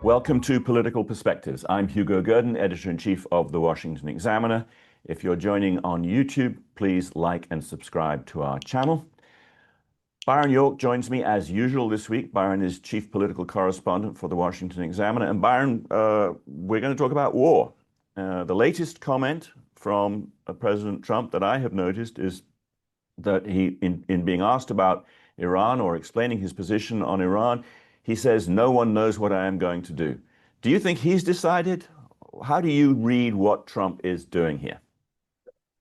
Welcome to Political Perspectives. I'm Hugo Gurdon, Editor-in-Chief of The Washington Examiner. If you're joining on YouTube, please like and subscribe to our channel. Byron York joins me as usual this week. Byron is Chief Political Correspondent for The Washington Examiner. And Byron, we're going to talk about war. The latest comment from President Trump that I have noticed is that he, in being asked about Iran or explaining his position on Iran, he says, "No one knows what I am going to do." Do you think he's decided? How do you read what Trump is doing here?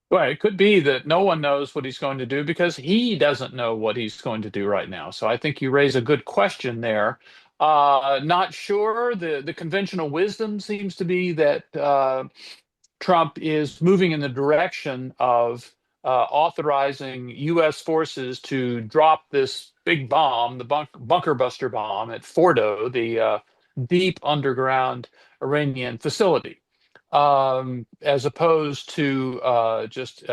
Well, it could be that no one knows what he's going to do because he doesn't know what he's going to do right now. So I think you raise a good question there. Not sure. The conventional wisdom seems to be that Trump is moving in the direction of authorizing U.S. forces to drop this big bomb, the bunker buster bomb at Fordo, the deep underground Iranian facility, as opposed to just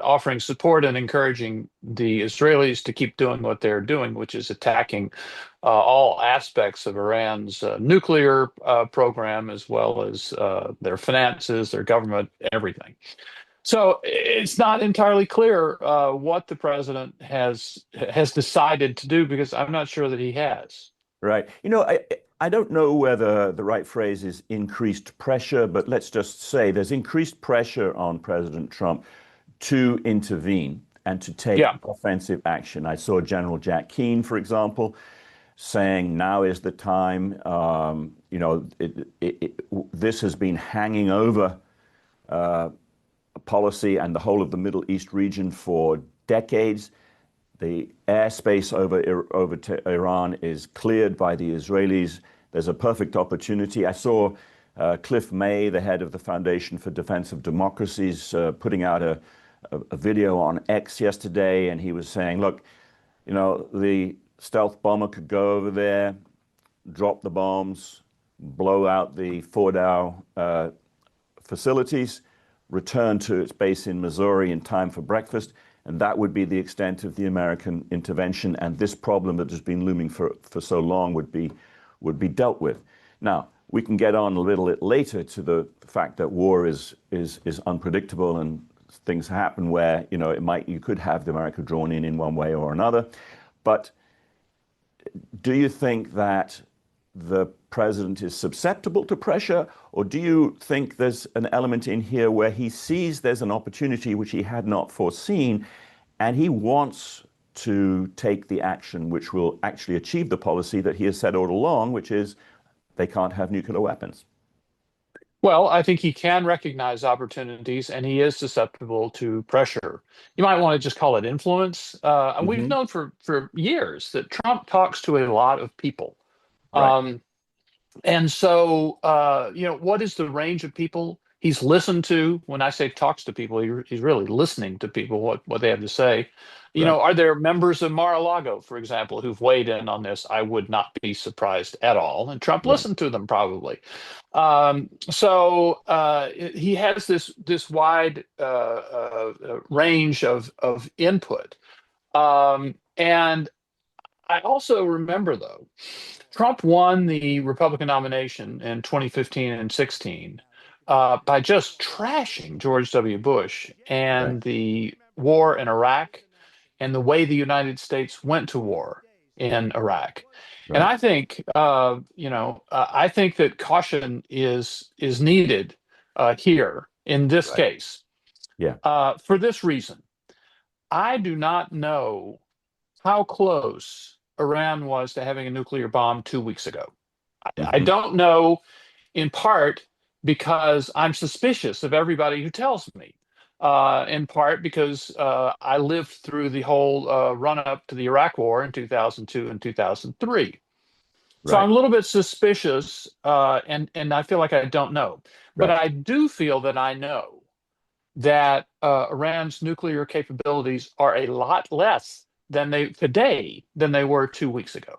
offering support and encouraging the Israelis to keep doing what they're doing, which is attacking all aspects of Iran's nuclear program, as well as their finances, their government, everything. So it's not entirely clear what the president has decided to do, because I'm not sure that he has. Right. I don't know whether the right phrase is increased pressure, but let's just say there's increased pressure on President Trump to intervene and to take Yeah. offensive action. I saw General Jack Keane, for example, saying now is the time. This has been hanging over policy and the whole of the Middle East region for decades. The airspace over Iran is cleared by the Israelis. There's a perfect opportunity. I saw Cliff May, the head of the Foundation for Defense of Democracies, putting out a video on X yesterday, and he was saying, look, the stealth bomber could go over there, drop the bombs, blow out the Fordow facilities, return to its base in Missouri in time for breakfast, and that would be the extent of the American intervention, and this problem that has been looming for so long would be dealt with. Now, we can get on a little bit later to the fact that war is unpredictable and things happen where you could have America drawn in one way or another. But do you think that the president is susceptible to pressure, or do you think there's an element in here where he sees there's an opportunity which he had not foreseen, and he wants to take the action which will actually achieve the policy that he has said all along, which is they can't have nuclear weapons? Well, I think he can recognize opportunities, and he is susceptible to pressure. You might want to just call it influence. And we've Hmm. known for years that Trump talks to a lot of people. Right. Um, And so, what is the range of people he's listened to? When I say talks to people, he's really listening to people, what they have to say. Right. Are there members of Mar-a-Lago, for example, who've weighed in on this? I would not be surprised at all. And Trump Right. listened to them probably. He has this wide range of input. And I also remember, though, Trump won the Republican nomination in 2015 and 16 by just trashing George W. Bush Right. and the war in Iraq and the way the United States went to war in Iraq. And Right. I think that caution is needed here in this Right. case Yeah. for this reason. I do not know how close Iran was to having a nuclear bomb 2 weeks ago. I Hmm. don't know, in part because I'm suspicious of everybody who tells me, in part because I lived through the whole run up to the Iraq War in 2002 and 2003. So Right. I'm a little bit suspicious, and I feel like I don't know. But Right. I do feel that I know that Iran's nuclear capabilities are a lot less than they were 2 weeks ago.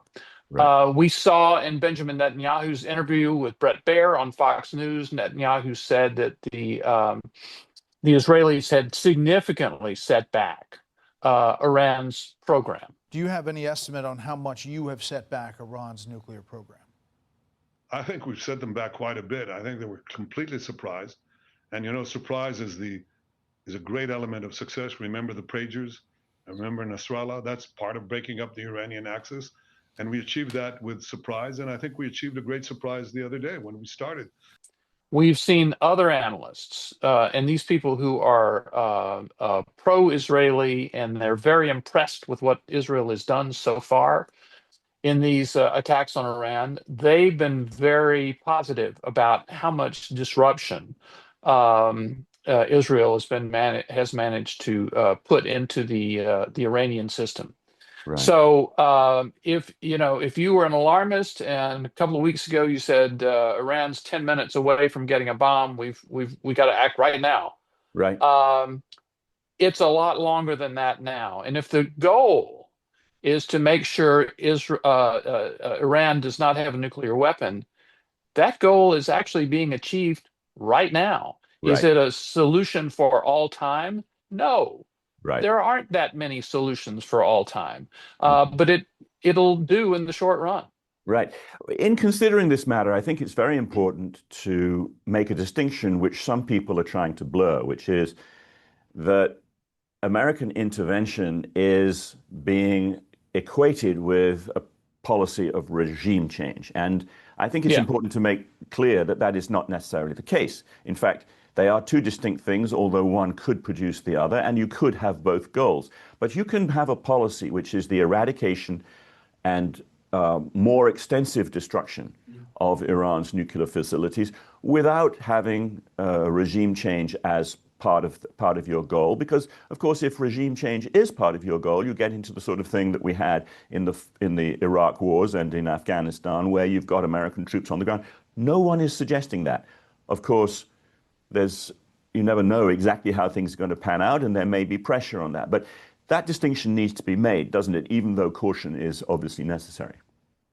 Right. We saw in Benjamin Netanyahu's interview with Bret Baier on Fox News, Netanyahu said that the Israelis had significantly set back Iran's program. Do you have any estimate on how much you have set back Iran's nuclear program? I think we've set them back quite a bit. I think they were completely surprised. And surprise is a great element of success. Remember the Pagers? Remember Nasrallah? That's part of breaking up the Iranian axis. And we achieved that with surprise. And I think we achieved a great surprise the other day when we started. We've seen other analysts and these people who are pro-Israeli, and they're very impressed with what Israel has done so far in these attacks on Iran. They've been very positive about how much disruption Israel has managed to put into the Iranian system. Right. So if you were an alarmist and a couple of weeks ago you said Iran's 10 minutes away from getting a bomb, we got to act right now. Right. It's a lot longer than that now. And if the goal is to make sure Iran does not have a nuclear weapon, that goal is actually being achieved right now. Right. Is it a solution for all time? No. Right. There aren't that many solutions for all time, but it'll do in the short run. Right. In considering this matter, I think it's very important to make a distinction which some people are trying to blur, which is that American intervention is being equated with a policy of regime change. And I think it's important to make clear that that is not necessarily the case. In fact, they are two distinct things, although one could produce the other, and you could have both goals. But you can have a policy which is the eradication and more extensive destruction of Iran's nuclear facilities without having regime change as part of your goal. Because, of course, if regime change is part of your goal, you get into the sort of thing that we had in the Iraq wars and in Afghanistan, where you've got American troops on the ground. No one is suggesting that. Of course, you never know exactly how things are going to pan out, and there may be pressure on that. But that distinction needs to be made, doesn't it? Even though caution is obviously necessary.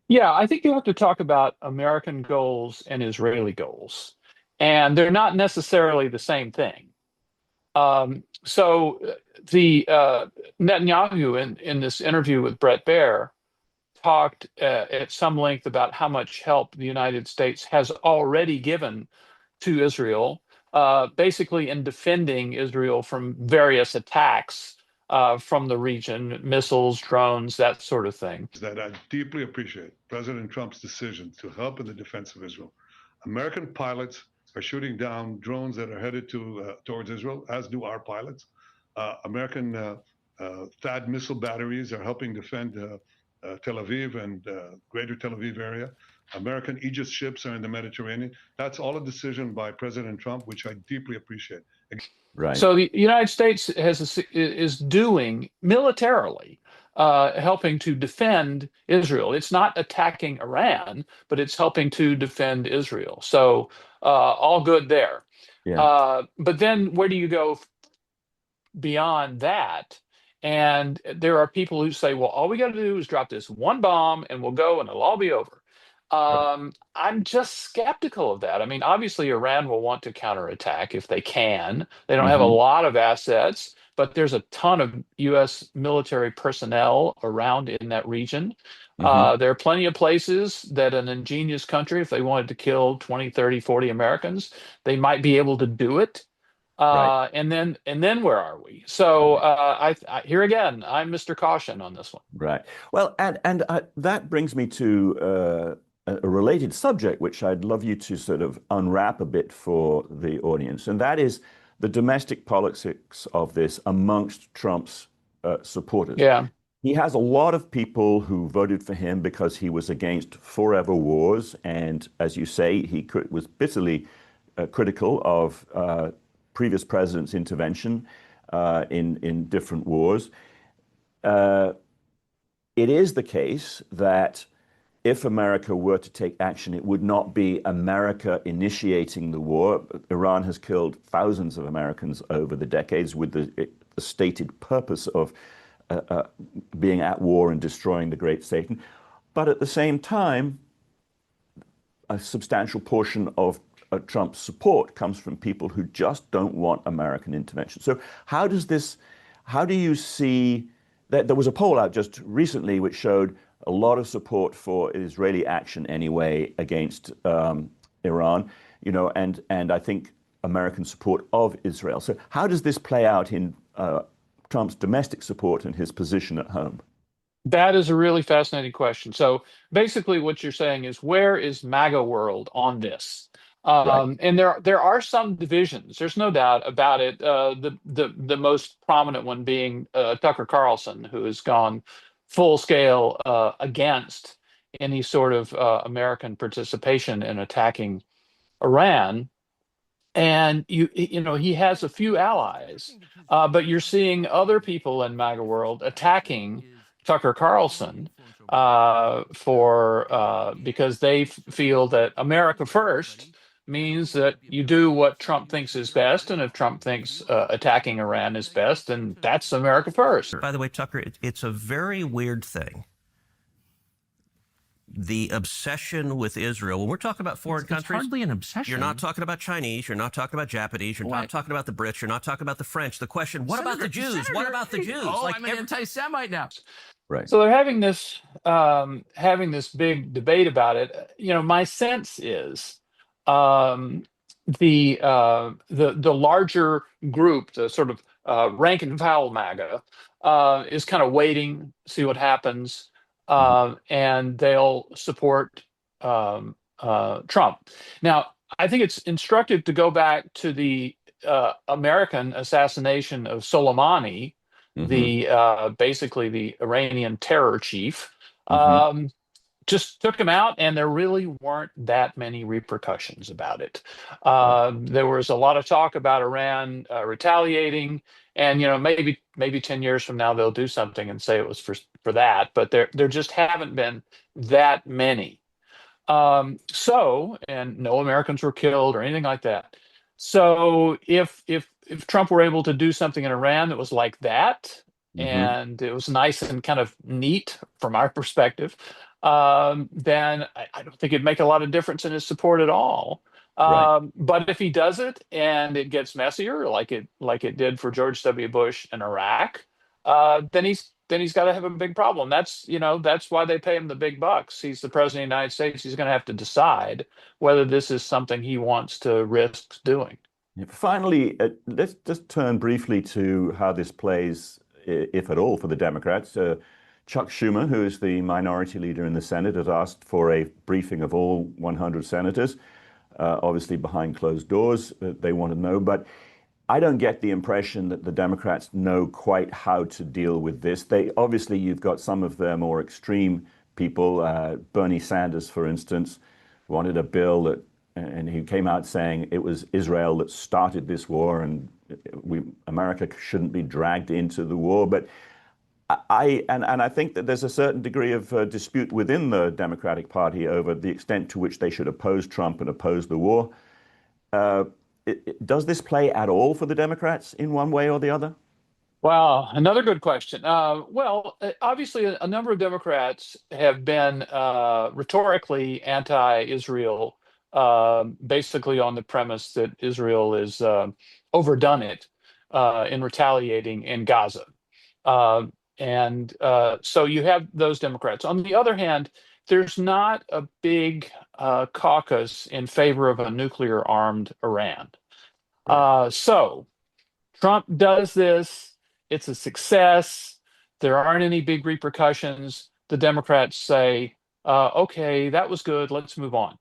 Yeah, I think you have to talk about American goals and Israeli goals, and they're not necessarily the same thing. So the Netanyahu in this interview with Bret Baier talked at some length about how much help the United States has already given to Israel, basically in defending Israel from various attacks from the region, missiles, drones, that sort of thing. That I deeply appreciate President Trump's decision to help in the defense of Israel. American pilots are shooting down drones that are headed towards Israel, as do our pilots. American THAAD missile batteries are helping defend Tel Aviv and greater Tel Aviv area. American Aegis ships are in the Mediterranean. That's all a decision by President Trump, which I deeply appreciate. Right. So the United States is doing militarily, helping to defend Israel. It's not attacking Iran, but it's helping to defend Israel. So all good there. Yeah. But then where do you go beyond that? And there are people who say, well, all we got to do is drop this one bomb and we'll go and it'll all be over. I'm just skeptical of that. I mean, obviously, Iran will want to counterattack if they can. They don't have a lot of assets, but there's a ton of U.S. military personnel around in that region. There are plenty of places that an ingenious country, if they wanted to kill 20, 30, 40 Americans, they might be able to do it. Right. And then where are we? So I here again, I'm Mr. Caution on this one. Right. Well, and that brings me to a related subject, which I'd love you to sort of unwrap a bit for the audience, and that is the domestic politics of this amongst Trump's supporters. Yeah. He has a lot of people who voted for him because he was against forever wars, and as you say, he was bitterly critical of previous presidents' intervention in different wars. It is the case that if America were to take action, it would not be America initiating the war. Iran has killed thousands of Americans over the decades with the stated purpose of being at war and destroying the great Satan. But at the same time, a substantial portion of Trump's support comes from people who just don't want American intervention. So how do you see that there was a poll out just recently which showed a lot of support for Israeli action anyway against Iran, and I think American support of Israel. So how does this play out in Trump's domestic support and his position at home? That is a really fascinating question. So basically, what you're saying is, where is MAGA world on this? Right. And there are some divisions. There's no doubt about it. The most prominent one being Tucker Carlson, who has gone full scale against any sort of American participation in attacking Iran. And he has a few allies, but you're seeing other people in MAGA world attacking Tucker Carlson because they feel that America first means that you do what Trump thinks is best, and if Trump thinks attacking Iran is best, then that's America first. By the way, Tucker, it's a very weird thing. The obsession with Israel. When we're talking about foreign countries, it's hardly an obsession. You're not talking about Chinese. You're not talking about Japanese. You're not talking about the Brits. You're not talking about the French. The question: what about the Jews? What about the Jews? Oh, I'm an anti-Semite now. Right. So they're having this big debate about it. My sense is the larger group, the sort of rank and file MAGA, is kind of waiting, see what happens. And they'll support Trump. Now, I think it's instructive to go back to the American assassination of Soleimani, basically the Iranian terror chief. Just took him out, and there really weren't that many repercussions about it. There was a lot of talk about Iran retaliating, and maybe 10 years from now they'll do something and say it was for that, but there just haven't been that many. And no Americans were killed or anything like that. So if Trump were able to do something in Iran that was like that, and it was nice and kind of neat from our perspective, then I don't think it'd make a lot of difference in his support at all. But if he does it and it gets messier, like it did for George W. Bush in Iraq, then he's got to have a big problem. That's why they pay him the big bucks. He's the president of the United States. He's going to have to decide whether this is something he wants to risk doing. Finally, let's just turn briefly to how this plays, if at all, for the Democrats. Chuck Schumer, who is the minority leader in the Senate, has asked for a briefing of all 100 senators, obviously behind closed doors. They want to know, but I don't get the impression that the Democrats know quite how to deal with this. Obviously, you've got some of their more extreme people. Bernie Sanders, for instance, wanted a bill and he came out saying it was Israel that started this war, and America shouldn't be dragged into the war. But I think that there's a certain degree of dispute within the Democratic Party over the extent to which they should oppose Trump and oppose the war. Does this play at all for the Democrats in one way or the other? Wow, another good question. Obviously, a number of Democrats have been rhetorically anti-Israel, basically on the premise that Israel has overdone it in retaliating in Gaza. So you have those Democrats. On the other hand, there's not a big caucus in favor of a nuclear-armed Iran. So Trump does this. It's a success. There aren't any big repercussions. The Democrats say, okay, that was good. Let's move on.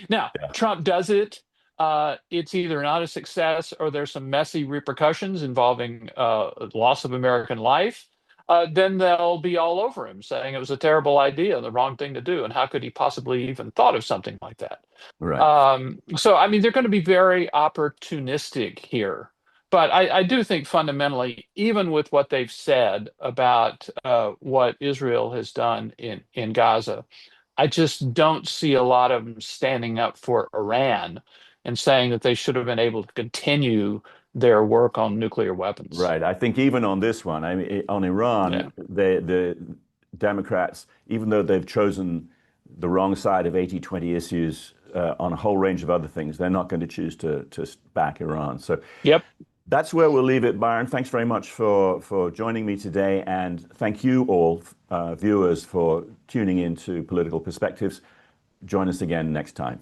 Now, Trump does it. It's either not a success or there's some messy repercussions involving loss of American life. Then they'll be all over him saying it was a terrible idea, the wrong thing to do. And how could he possibly even thought of something like that? So, I mean, they're going to be very opportunistic here. But I do think fundamentally, even with what they've said about what Israel has done in Gaza, I just don't see a lot of them standing up for Iran and saying that they should have been able to continue their work on nuclear weapons. Right. I think even on this one, I mean, on Iran, the Democrats, even though they've chosen the wrong side of 80-20 issues on a whole range of other things, they're not going to choose to back Iran. So, That's where we'll leave it, Byron. Thanks very much for joining me today, and thank you all, viewers, for tuning in to Political Perspectives. Join us again next time.